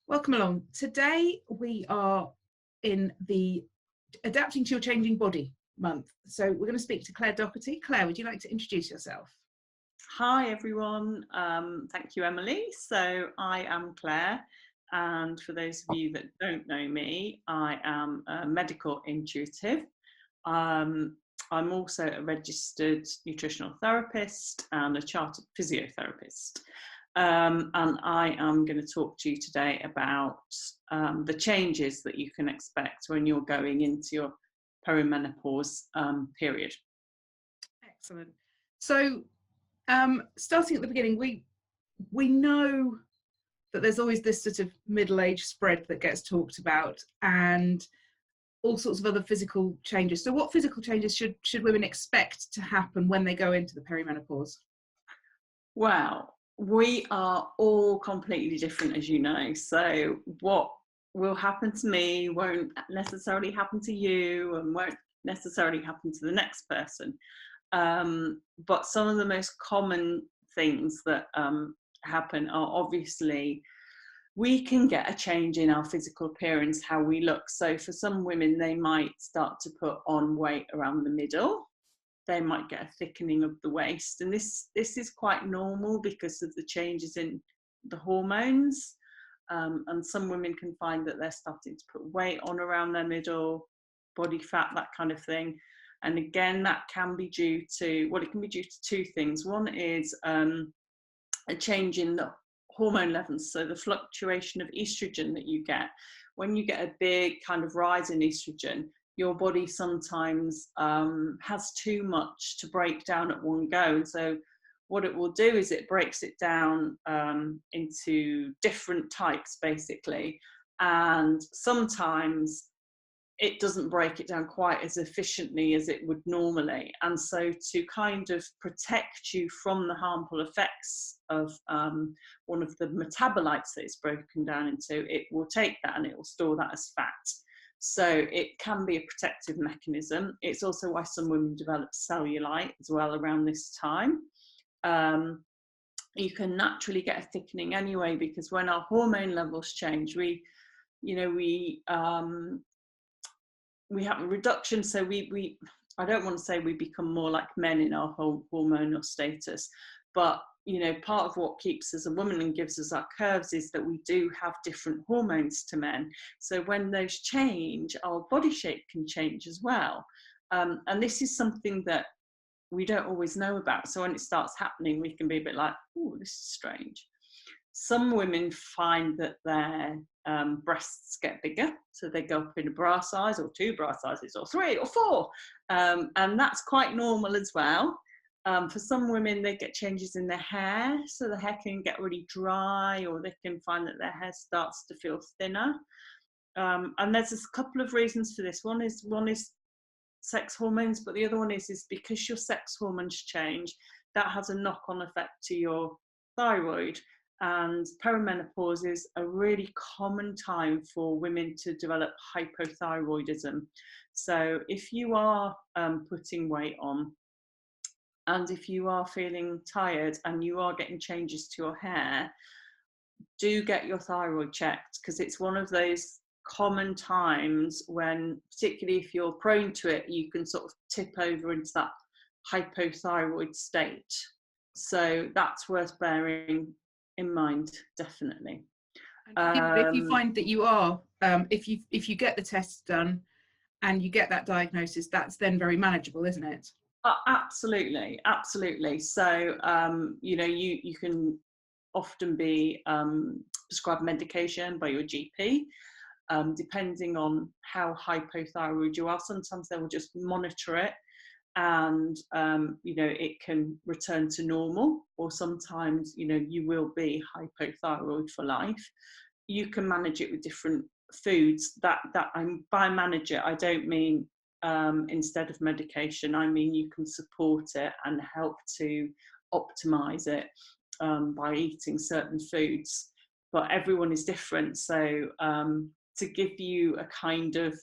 Welcome along. Today we are in the Adapting to Your Changing Body month. So we're going to speak to Claire Doherty. Claire, would you like to introduce yourself? Hi everyone, thank you Emily. So I am Claire, and for those of you that don't know me, I am a medical intuitive. I'm also a registered nutritional therapist and a chartered physiotherapist. And I am going to talk to you today about the changes that you can expect when you're going into your perimenopause period. Excellent. So starting at the beginning, we know that there's always this sort of middle-age spread that gets talked about and all sorts of other physical changes. So what physical changes should women expect to happen when they go into the perimenopause? Well, we are all completely different, as you know. So what will happen to me won't necessarily happen to you and won't necessarily happen to the next person. But some of the most common things that happen are obviously we can get a change in our physical appearance, how we look. So for some women, they might start to put on weight around the middle. They might get a thickening of the waist. And this is quite normal because of the changes in the hormones. And some women can find that they're starting to put weight on around their middle, body fat, that kind of thing. And again, that can be due to, well, it can be due to two things. One is a change in the hormone levels, so the fluctuation of estrogen that you get. When you get a big kind of rise in estrogen, your body sometimes has too much to break down at one go. And so what it will do is it breaks it down into different types, basically. And sometimes it doesn't break it down quite as efficiently as it would normally. And so to kind of protect you from the harmful effects of one of the metabolites that it's broken down into, it will take that and it will store that as fat. So it can be a protective mechanism. It's also why some women develop cellulite as well around this time. You can naturally get a thickening anyway, because when our hormone levels change, we have a reduction. So I don't want to say we become more like men in our whole hormonal status, but part of what keeps us a woman and gives us our curves is that we do have different hormones to men. So when those change, our body shape can change as well. And this is something that we don't always know about. So when it starts happening, we can be a bit like, oh, this is strange. Some women find that their breasts get bigger, so they go up in a bra size or 2 bra sizes or 3 or 4, and that's quite normal as well. For some women, they get changes in their hair, so the hair can get really dry, or they can find that their hair starts to feel thinner. And there's a couple of reasons for this. One is sex hormones, but the other one is because your sex hormones change, that has a knock-on effect to your thyroid. And perimenopause is a really common time for women to develop hypothyroidism. So if you are putting weight on, and if you are feeling tired and you are getting changes to your hair, do get your thyroid checked, because it's one of those common times when, particularly if you're prone to it, you can sort of tip over into that hypothyroid state. So that's worth bearing in mind, definitely. If you find that you are, if you get the tests done and you get that diagnosis, that's then very manageable, isn't it? Absolutely. So you can often be prescribed medication by your GP, depending on how hypothyroid you are. Sometimes they will just monitor it, and it can return to normal, or sometimes you will be hypothyroid for life. You can manage it with different foods. That by manage it, I don't mean instead of medication. I mean you can support it and help to optimize it by eating certain foods, but everyone is different. So to give you a kind of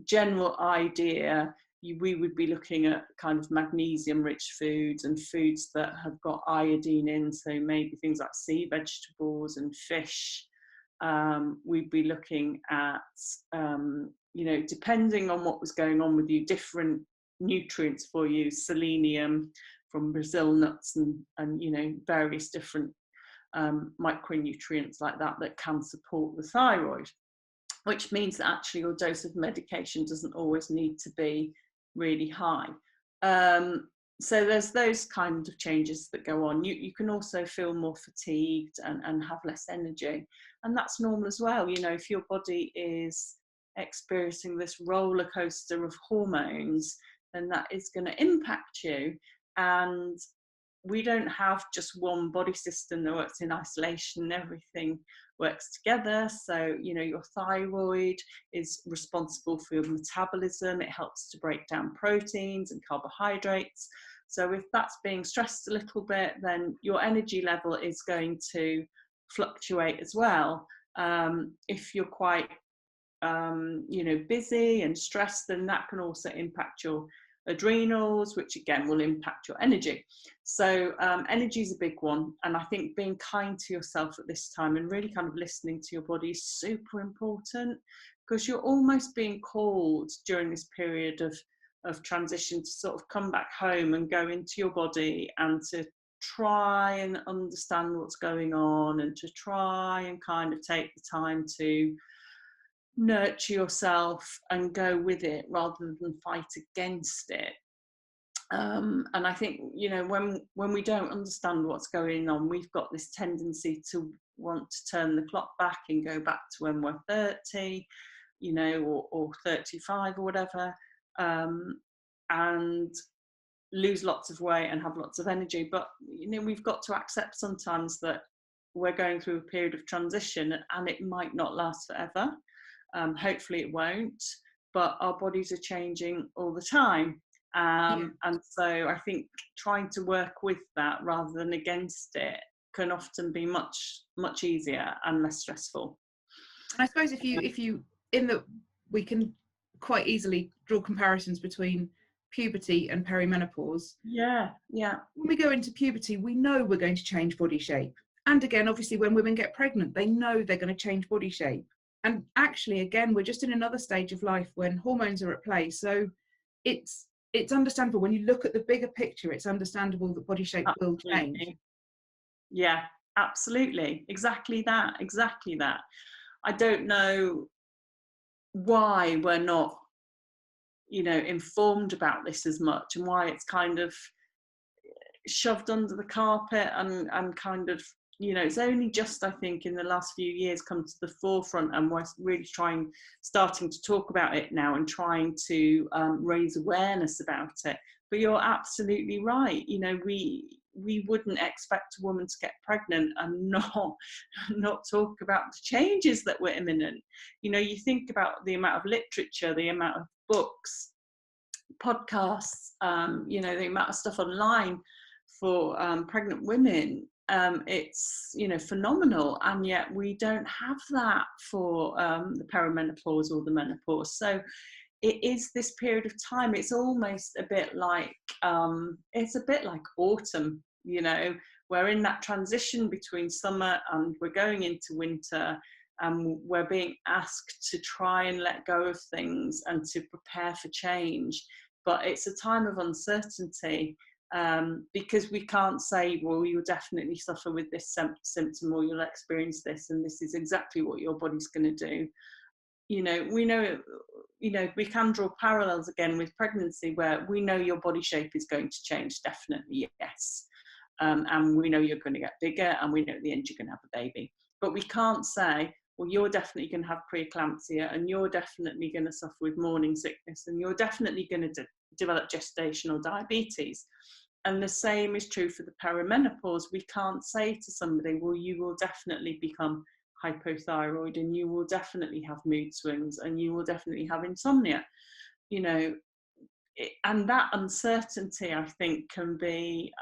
general idea, we would be looking at kind of magnesium rich foods and foods that have got iodine in, so maybe things like sea vegetables and fish, we'd be looking at, depending on what was going on with you, different nutrients for you, selenium from Brazil nuts and various different micronutrients like that can support the thyroid, which means that actually your dose of medication doesn't always need to be really high. So there's those kind of changes that go on. You can also feel more fatigued and have less energy, and that's normal as well. If your body is experiencing this roller coaster of hormones, then that is going to impact you. And we don't have just one body system that works in isolation. Everything works together. So, your thyroid is responsible for your metabolism. It helps to break down proteins and carbohydrates. So if that's being stressed a little bit, then your energy level is going to fluctuate as well. If you're quite, busy and stressed, then that can also impact your adrenals, which again will impact your energy. So energy is a big one, and I think being kind to yourself at this time and really kind of listening to your body is super important, because you're almost being called during this period of transition to sort of come back home and go into your body and to try and understand what's going on, and to try and kind of take the time to nurture yourself and go with it rather than fight against it. And I think, when we don't understand what's going on, we've got this tendency to want to turn the clock back and go back to when we're 30, or 35 or whatever, and lose lots of weight and have lots of energy. But, we've got to accept sometimes that we're going through a period of transition and it might not last forever. Hopefully it won't, but our bodies are changing all the time. And so I think trying to work with that rather than against it can often be much, much easier and less stressful. I suppose we can quite easily draw comparisons between puberty and perimenopause. Yeah. When we go into puberty, we know we're going to change body shape. And again, obviously, when women get pregnant, they know they're going to change body shape. And actually, again, we're just in another stage of life when hormones are at play. So it's understandable when you look at the bigger picture. It's understandable that body shape will change. Yeah, absolutely. Exactly that. I don't know why we're not, informed about this as much, and why it's kind of shoved under the carpet and kind of, it's only just, I think, in the last few years come to the forefront, and we're really starting to talk about it now and trying to raise awareness about it. But you're absolutely right. We wouldn't expect a woman to get pregnant and not talk about the changes that were imminent. You think about the amount of literature, the amount of books, podcasts, the amount of stuff online for pregnant women. It's phenomenal, and yet we don't have that for the perimenopause or the menopause. So it is this period of time. It's almost a bit like autumn. We're in that transition between summer and we're going into winter, and we're being asked to try and let go of things and to prepare for change. But it's a time of uncertainty. Because we can't say, well, you'll definitely suffer with this symptom, or you'll experience this, and this is exactly what your body's going to do. We know, we can draw parallels again with pregnancy, where we know your body shape is going to change, definitely, yes. And we know you're going to get bigger, and we know at the end you're going to have a baby. But we can't say, well, you're definitely going to have preeclampsia, and you're definitely going to suffer with morning sickness, and you're definitely going to develop gestational diabetes. And the same is true for the perimenopause. We can't say to somebody, well, you will definitely become hypothyroid, and you will definitely have mood swings, and you will definitely have insomnia. And that uncertainty, I think, can be,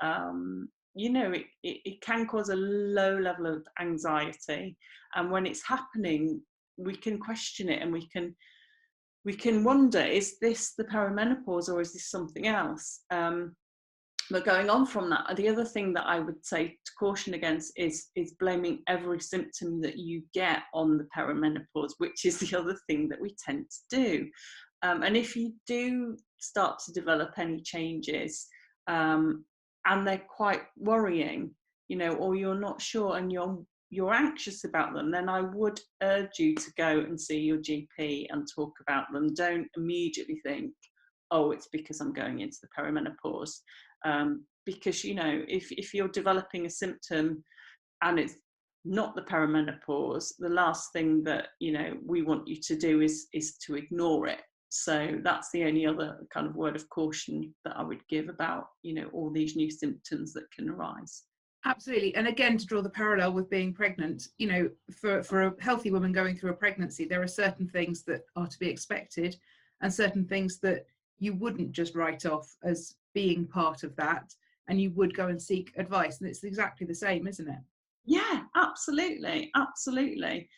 it can cause a low level of anxiety. And when it's happening, we can question it, and we can wonder, is this the perimenopause, or is this something else? But going on from that, the other thing that I would say to caution against is blaming every symptom that you get on the perimenopause, which is the other thing that we tend to do. And if you do start to develop any changes, and they're quite worrying, or you're not sure and you're anxious about them, then I would urge you to go and see your GP and talk about them. Don't immediately think, oh, it's because I'm going into the perimenopause. Because, if you're developing a symptom and it's not the perimenopause, the last thing that, we want you to do is to ignore it. So that's the only other kind of word of caution that I would give about, all these new symptoms that can arise. Absolutely. And again, to draw the parallel with being pregnant, for a healthy woman going through a pregnancy, there are certain things that are to be expected and certain things that you wouldn't just write off as being part of that, and you would go and seek advice. And it's exactly the same, isn't it? Yeah, absolutely. Absolutely.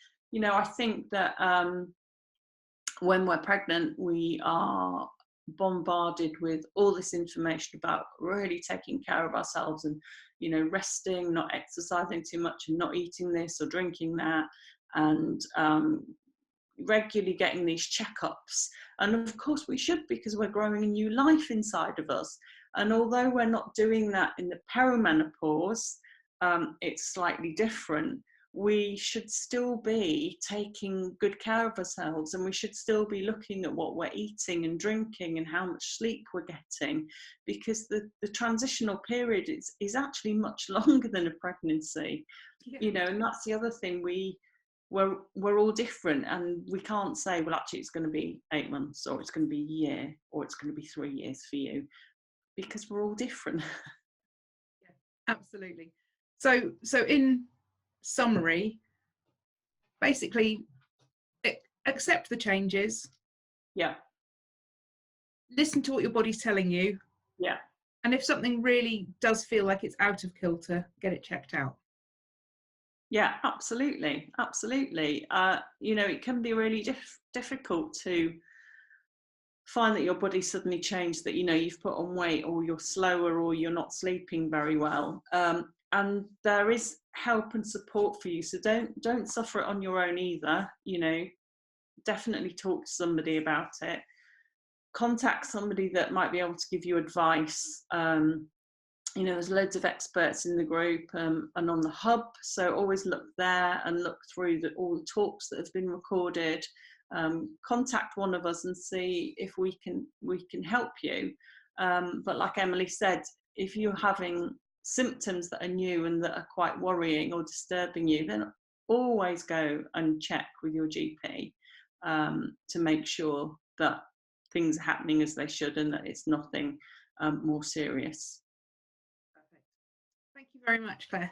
I think that when we're pregnant, we are bombarded with all this information about really taking care of ourselves and, resting, not exercising too much and not eating this or drinking that, and regularly getting these checkups. And of course we should, because we're growing a new life inside of us. And although we're not doing that in the perimenopause, it's slightly different. We should still be taking good care of ourselves, and we should still be looking at what we're eating and drinking and how much sleep we're getting, because the transitional period is actually much longer than a pregnancy. Yeah. And that's the other thing. We're all different, and we can't say, well, actually it's going to be 8 months, or it's going to be a year, or it's going to be 3 years for you, because we're all different. Yeah, absolutely. So in summary, basically, accept the changes. Yeah. Listen to what your body's telling you. Yeah. And if something really does feel like it's out of kilter, get it checked out. Yeah, absolutely. Absolutely. It can be really difficult to find that your body suddenly changed, that, you've put on weight, or you're slower, or you're not sleeping very well. And there is help and support for you. So don't suffer it on your own either. Definitely talk to somebody about it. Contact somebody that might be able to give you advice. There's loads of experts in the group and on the hub. So always look there and look through all the talks that have been recorded. Contact one of us and see if we can help you. But like Emily said, if you're having symptoms that are new and that are quite worrying or disturbing you, then always go and check with your GP to make sure that things are happening as they should and that it's nothing more serious. Perfect. Thank you very much, Claire.